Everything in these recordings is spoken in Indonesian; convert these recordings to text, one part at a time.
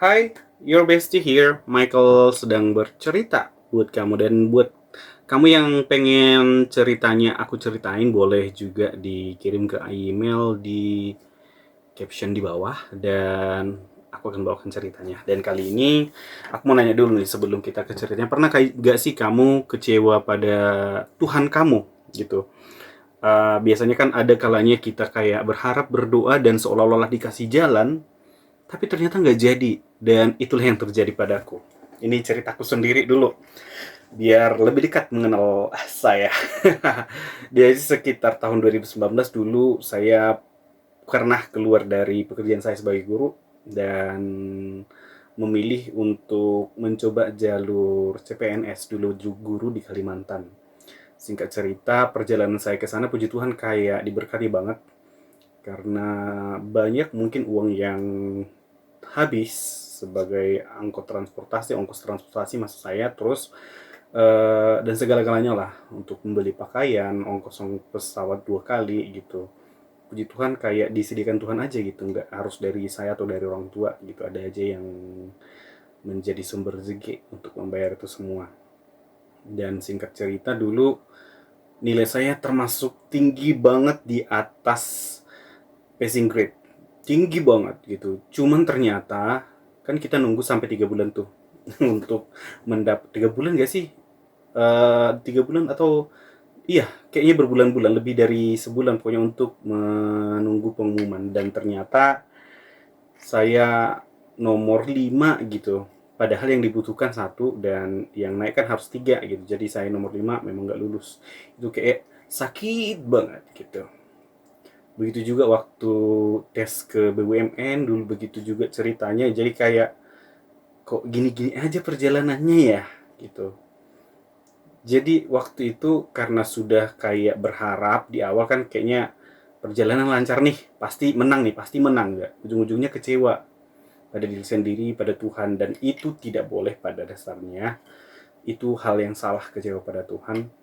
Hai, your bestie here. Michael sedang bercerita buat kamu dan buat kamu yang pengen ceritanya aku ceritain boleh juga dikirim ke email di caption di bawah dan aku akan bawakan ceritanya. Dan kali ini aku mau nanya dulu nih sebelum kita ke ceritanya. Pernah gak sih kamu kecewa pada Tuhan kamu gitu? Biasanya kan ada kalanya kita kayak berharap berdoa dan seolah-olah dikasih jalan, tapi ternyata nggak jadi, dan itulah yang terjadi padaku. Ini ceritaku sendiri dulu, biar lebih dekat mengenal saya. Jadi sekitar tahun 2019 dulu, saya pernah keluar dari pekerjaan saya sebagai guru, dan memilih untuk mencoba jalur CPNS dulu, guru di Kalimantan. Singkat cerita, perjalanan saya ke sana puji Tuhan kayak diberkati banget, karena banyak mungkin uang yang habis sebagai ongkos transportasi maksud saya, terus dan segala-galanya lah untuk membeli pakaian, ongkos pesawat 2 kali gitu. Puji Tuhan kayak disediakan Tuhan aja gitu, nggak harus dari saya atau dari orang tua gitu, ada aja yang menjadi sumber rezeki untuk membayar itu semua. Dan singkat cerita dulu nilai saya termasuk tinggi banget di atas passing grade, tinggi banget gitu. Cuman ternyata kan kita nunggu sampai 3 bulan tuh untuk mendapat 3 bulan gak sih? 3 bulan atau iya, kayaknya berbulan-bulan, lebih dari sebulan pokoknya untuk menunggu pengumuman, dan ternyata saya nomor 5 gitu. Padahal yang dibutuhkan satu dan yang naik kan harus 3 gitu. Jadi saya nomor 5 memang nggak lulus. Itu kayak sakit banget gitu. Begitu juga waktu tes ke BUMN dulu, begitu juga ceritanya. Jadi kayak kok gini-gini aja perjalanannya ya gitu. Jadi waktu itu karena sudah kayak berharap di awal kan kayaknya perjalanan lancar nih, pasti menang nih, pasti menang, nggak. Ujung-ujungnya kecewa pada diri sendiri, pada Tuhan, dan itu tidak boleh pada dasarnya. Itu hal yang salah, kecewa pada Tuhan.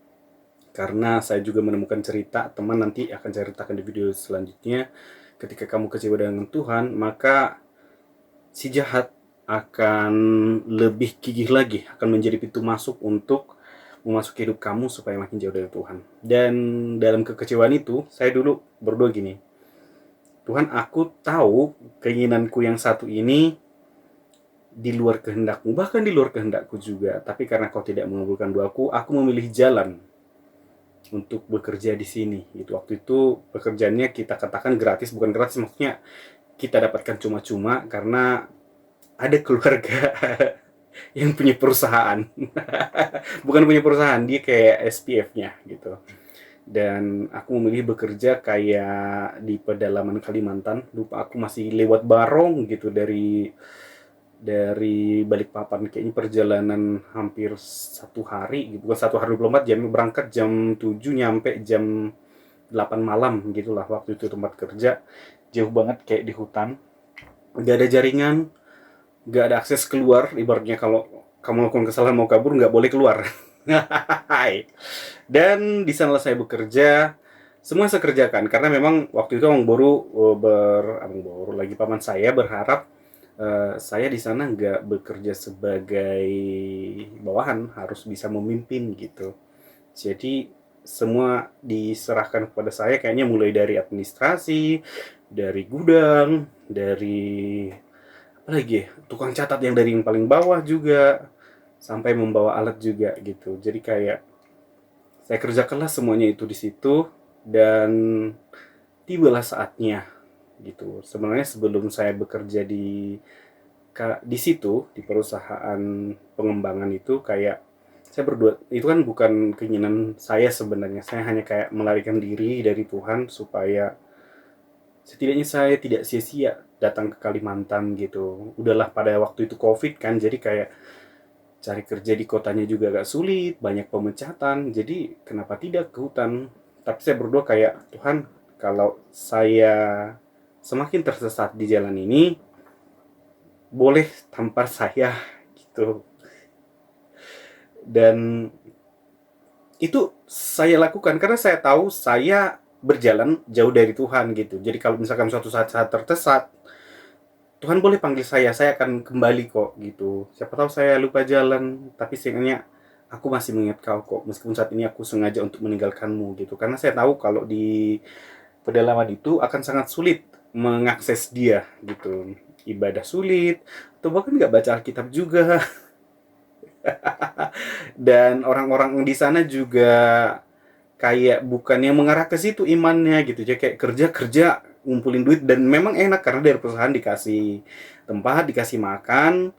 Karena saya juga menemukan cerita, teman nanti akan ceritakan di video selanjutnya, ketika kamu kecewa dengan Tuhan, maka si jahat akan lebih gigih lagi, akan menjadi pintu masuk untuk memasuki hidup kamu supaya makin jauh dari Tuhan. Dan dalam kekecewaan itu, saya dulu berdoa gini, Tuhan, aku tahu keinginanku yang satu ini di luar kehendakmu, bahkan di luar kehendakku juga. Tapi karena kau tidak mengabulkan doaku, aku memilih jalan untuk bekerja di sini. Itu waktu itu pekerjaannya kita katakan gratis, bukan gratis maksudnya kita dapatkan cuma-cuma karena ada keluarga yang punya perusahaan. Bukan punya perusahaan, dia kayak SPF-nya gitu. Dan aku memilih bekerja kayak di pedalaman Kalimantan. Lupa, aku masih lewat Barong gitu dari Balikpapan, kayaknya perjalanan hampir 1 hari gitu. Bukan 1 hari 24 jam, berangkat jam 7 nyampe jam 8 malam gitulah waktu itu tempat kerja. Jauh banget kayak di hutan, nggak ada jaringan, nggak ada akses keluar. Ibaratnya kalau kamu melakukan kesalahan mau kabur nggak boleh keluar. Dan di sana saya bekerja, semua saya kerjakan karena memang waktu itu Abang Boru lagi paman saya berharap saya di sana nggak bekerja sebagai bawahan, harus bisa memimpin gitu. Jadi semua diserahkan kepada saya, kayaknya mulai dari administrasi, dari gudang, dari apa lagi ya, tukang catat yang dari yang paling bawah juga, sampai membawa alat juga gitu. Jadi kayak saya kerjakanlah semuanya itu di situ, dan tibalah saatnya gitu. Sebenarnya sebelum saya bekerja di situ, di perusahaan pengembangan itu, kayak saya berdua, itu kan bukan keinginan saya sebenarnya. Saya hanya kayak melarikan diri dari Tuhan supaya setidaknya saya tidak sia-sia datang ke Kalimantan gitu. Udahlah, pada waktu itu Covid kan, jadi kayak cari kerja di kotanya juga agak sulit, banyak pemecatan, jadi kenapa tidak ke hutan. Tapi saya berdoa kayak, Tuhan, kalau saya semakin tersesat di jalan ini, boleh tampar saya gitu. Dan itu saya lakukan karena saya tahu saya berjalan jauh dari Tuhan gitu. Jadi kalau misalkan suatu saat saya tersesat, Tuhan boleh panggil saya akan kembali kok gitu. Siapa tahu saya lupa jalan, tapi seenggaknya aku masih mengingat kau kok, meskipun saat ini aku sengaja untuk meninggalkanmu gitu. Karena saya tahu kalau di pedalaman itu akan sangat sulit mengakses dia gitu. Ibadah sulit, atau bahkan nggak baca Alkitab juga. Dan orang-orang di sana juga kayak bukan yang mengarah ke situ imannya gitu. Jadi kayak kerja-kerja ngumpulin duit, dan memang enak karena dari perusahaan dikasih tempat, dikasih makan.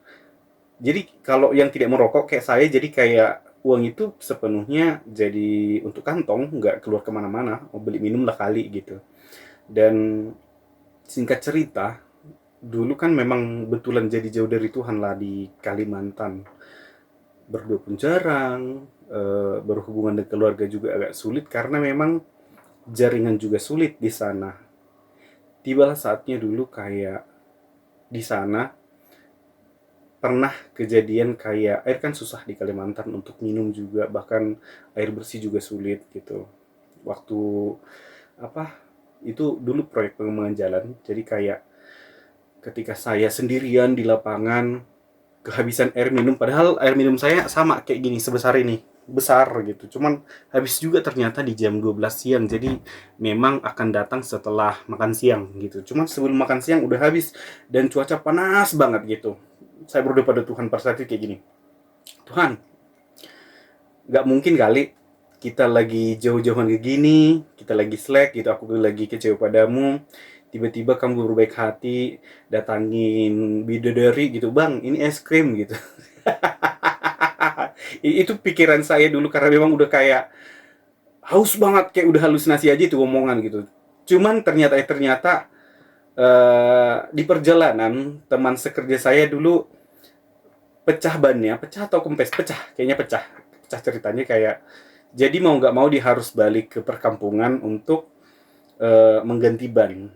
Jadi kalau yang tidak merokok kayak saya, jadi kayak uang itu sepenuhnya jadi untuk kantong, nggak keluar kemana-mana, mau beli minum lah kali gitu. Dan singkat cerita, dulu kan memang betulan jadi jauh dari Tuhan lah di Kalimantan. Berdua pun jarang, berhubungan dengan keluarga juga agak sulit karena memang jaringan juga sulit di sana. Tibalah saatnya dulu kayak di sana pernah kejadian kayak air kan susah di Kalimantan untuk minum juga, bahkan air bersih juga sulit gitu. Waktu apa itu dulu proyek pengembangan jalan, jadi kayak ketika saya sendirian di lapangan kehabisan air minum, padahal air minum saya sama kayak gini sebesar ini, besar gitu, cuman habis juga ternyata di jam 12 siang. Jadi memang akan datang setelah makan siang gitu, cuman sebelum makan siang udah habis dan cuaca panas banget gitu. Saya berdoa pada Tuhan pada saat itu kayak gini, Tuhan, nggak mungkin kali kita lagi jauh-jauhan kayak gini, kita lagi slack gitu, aku lagi kecewa padamu, tiba-tiba kamu berbaik hati datangin bidadari gitu, bang ini es krim gitu. Itu pikiran saya dulu karena memang udah kayak haus banget, kayak udah halusinasi aja itu omongan gitu. Cuman ternyata di perjalanan teman sekerja saya dulu pecah bannya, pecah atau kempes, pecah, kayaknya pecah. Pecah ceritanya kayak jadi mau nggak mau dia harus balik ke perkampungan untuk mengganti ban.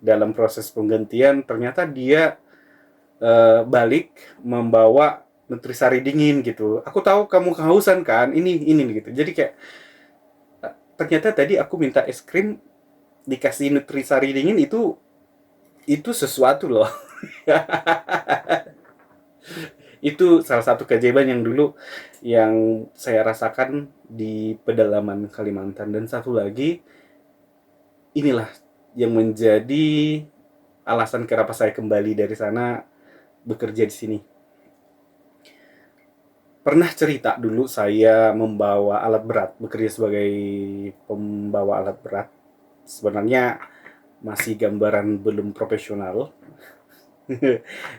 Dalam proses penggantian ternyata dia balik membawa nutrisari dingin gitu. Aku tahu kamu kehausan kan, ini gitu. Jadi kayak ternyata tadi aku minta es krim dikasih nutrisari dingin, itu sesuatu loh. Itu salah satu keajaiban yang dulu yang saya rasakan di pedalaman Kalimantan. Dan satu lagi, inilah yang menjadi alasan kenapa saya kembali dari sana bekerja di sini. Pernah cerita dulu saya membawa alat berat, bekerja sebagai pembawa alat berat. Sebenarnya masih gambaran belum profesional.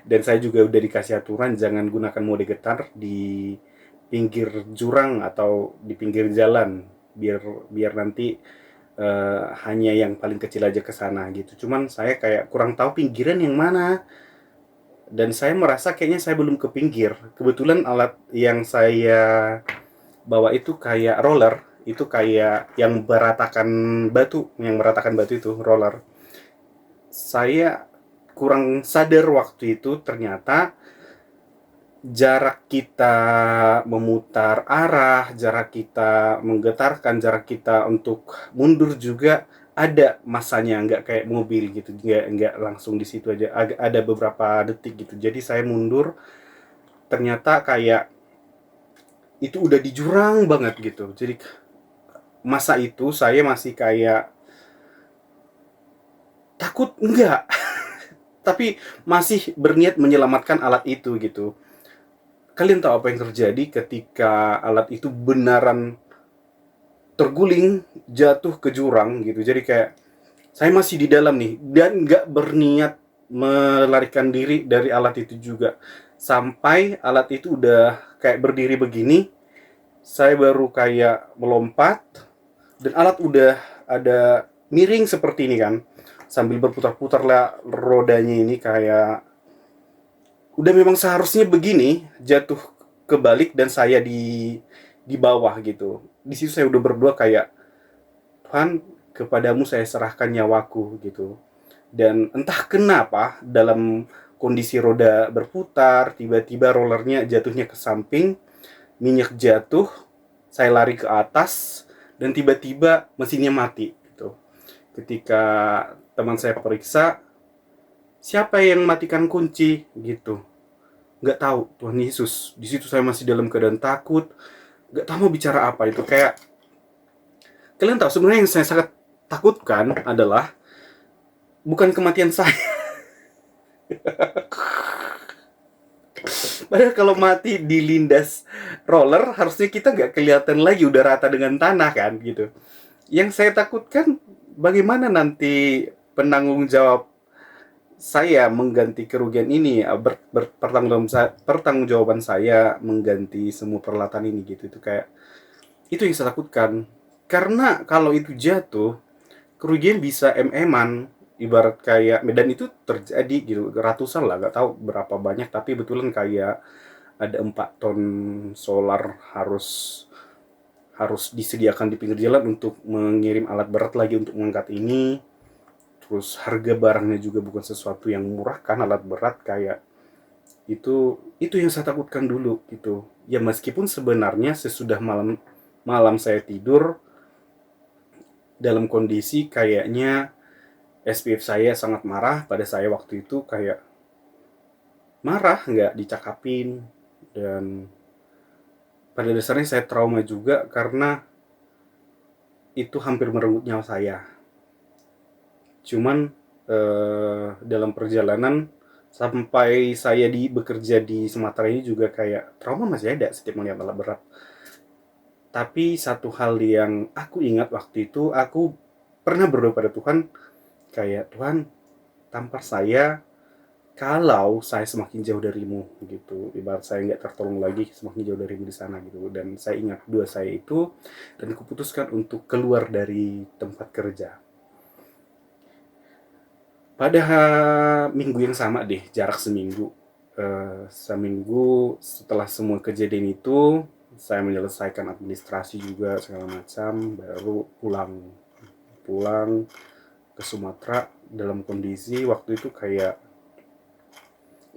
Dan saya juga udah dikasih aturan jangan gunakan mode getar di pinggir jurang atau di pinggir jalan, biar biar nanti hanya yang paling kecil aja ke sana gitu. Cuman saya kayak kurang tahu pinggiran yang mana, dan saya merasa kayaknya saya belum ke pinggir. Kebetulan alat yang saya bawa itu kayak roller, itu kayak yang meratakan batu itu roller. Saya kurang sadar waktu itu ternyata jarak kita memutar arah, jarak kita menggetarkan, jarak kita untuk mundur juga ada masanya, nggak kayak mobil gitu, nggak langsung di situ aja, ada beberapa detik gitu. Jadi saya mundur, ternyata kayak itu udah di jurang banget gitu. Jadi masa itu saya masih kayak takut enggak, tapi masih berniat menyelamatkan alat itu gitu. Kalian tahu apa yang terjadi ketika alat itu benaran terguling jatuh ke jurang gitu. Jadi kayak saya masih di dalam nih dan nggak berniat melarikan diri dari alat itu juga. Sampai alat itu udah kayak berdiri begini, saya baru kayak melompat dan alat udah ada miring seperti ini kan. Sambil berputar-putar lah rodanya ini, kayak udah memang seharusnya begini, jatuh kebalik dan saya di bawah gitu. Di situ saya udah berdoa kayak, Tuhan, kepadamu saya serahkan nyawaku gitu. Dan entah kenapa dalam kondisi roda berputar, tiba-tiba rollernya jatuhnya ke samping, minyak jatuh, saya lari ke atas, dan tiba-tiba mesinnya mati gitu. Ketika teman saya periksa, Siapa yang matikan kunci gitu? Nggak tahu, Tuhan Yesus. Di situ saya masih dalam keadaan takut, nggak tahu mau bicara apa. Itu kayak, kalian tahu sebenarnya yang saya sangat takutkan adalah bukan kematian saya. Padahal kalau mati dilindas roller, harusnya kita nggak kelihatan lagi, udah rata dengan tanah kan gitu. Yang saya takutkan bagaimana nanti penanggung jawab saya mengganti kerugian ini, pertanggungjawaban saya mengganti semua peralatan ini gitu. Itu kayak, itu yang saya takutkan. Karena kalau itu jatuh, kerugian bisa MM-an, ibarat kayak Medan itu terjadi gitu, ratusan lah, nggak tahu berapa banyak, tapi betulan kayak ada 4 ton solar harus harus disediakan di pinggir jalan untuk mengirim alat berat lagi untuk mengangkat ini. Terus harga barangnya juga bukan sesuatu yang murah kan, alat berat kayak itu yang saya takutkan dulu gitu. Ya meskipun sebenarnya sesudah malam malam saya tidur dalam kondisi kayaknya SPF saya sangat marah pada saya waktu itu, kayak marah nggak dicakapin. Dan pada dasarnya saya trauma juga karena itu hampir merenggut nyawa saya. Cuman dalam perjalanan sampai saya bekerja di Sumatera ini juga kayak trauma masih ada setiap melihat alat berat. Tapi satu hal yang aku ingat waktu itu, aku pernah berdoa pada Tuhan, kayak Tuhan, tampar saya kalau saya semakin jauh darimu gitu. Ibarat saya nggak tertolong lagi, semakin jauh darimu di sana gitu. Dan saya ingat dua saya itu, dan kuputuskan untuk keluar dari tempat kerja. Pada minggu yang sama deh, jarak seminggu. Seminggu setelah semua kejadian itu, saya menyelesaikan administrasi juga segala macam, baru pulang pulang ke Sumatera dalam kondisi waktu itu kayak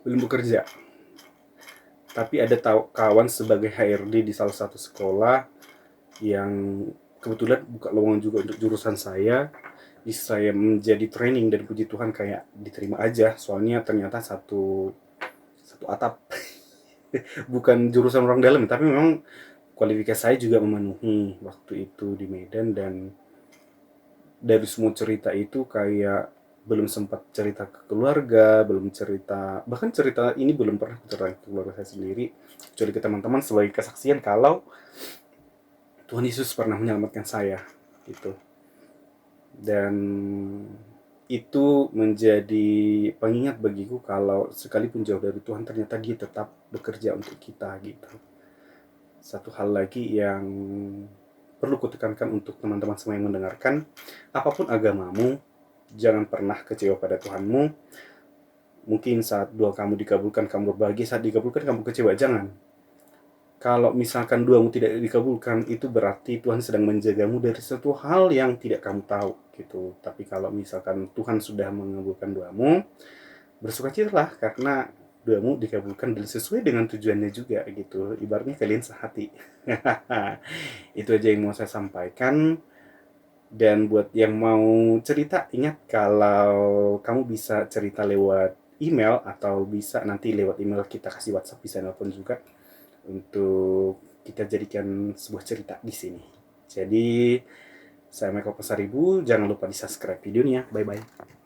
belum bekerja. Tapi ada kawan sebagai HRD di salah satu sekolah yang kebetulan buka lowongan juga untuk jurusan saya. Bisa saya menjadi training, dan puji Tuhan kayak diterima aja, soalnya ternyata satu satu atap. Bukan jurusan orang dalam, tapi memang kualifikasi saya juga memenuhi waktu itu di Medan. Dan dari semua cerita itu kayak belum sempat cerita ke keluarga, belum cerita, bahkan cerita ini belum pernah cerita ke keluarga saya sendiri, kecuali ke teman-teman sebagai kesaksian kalau Tuhan Yesus pernah menyelamatkan saya gitu. Dan itu menjadi pengingat bagiku kalau sekalipun jauh dari Tuhan, ternyata dia tetap bekerja untuk kita gitu. Satu hal lagi yang perlu kutekankan untuk teman-teman semua yang mendengarkan, apapun agamamu, jangan pernah kecewa pada Tuhanmu. Mungkin saat doa kamu dikabulkan, kamu berbahagia, saat dikabulkan kamu kecewa, jangan. Kalau misalkan doamu tidak dikabulkan, itu berarti Tuhan sedang menjagamu dari satu hal yang tidak kamu tahu gitu. Tapi kalau misalkan Tuhan sudah mengabulkan doamu, bersukacitalah karena doamu dikabulkan dan sesuai dengan tujuannya juga gitu. Ibaratnya kalian sehati. Itu aja yang mau saya sampaikan. Dan buat yang mau cerita, ingat kalau kamu bisa cerita lewat email, atau bisa nanti lewat email kita kasih WhatsApp, bisa nelpon juga, untuk kita jadikan sebuah cerita di sini. Jadi, saya Michael Pasaribu, jangan lupa di subscribe videonya. Bye-bye.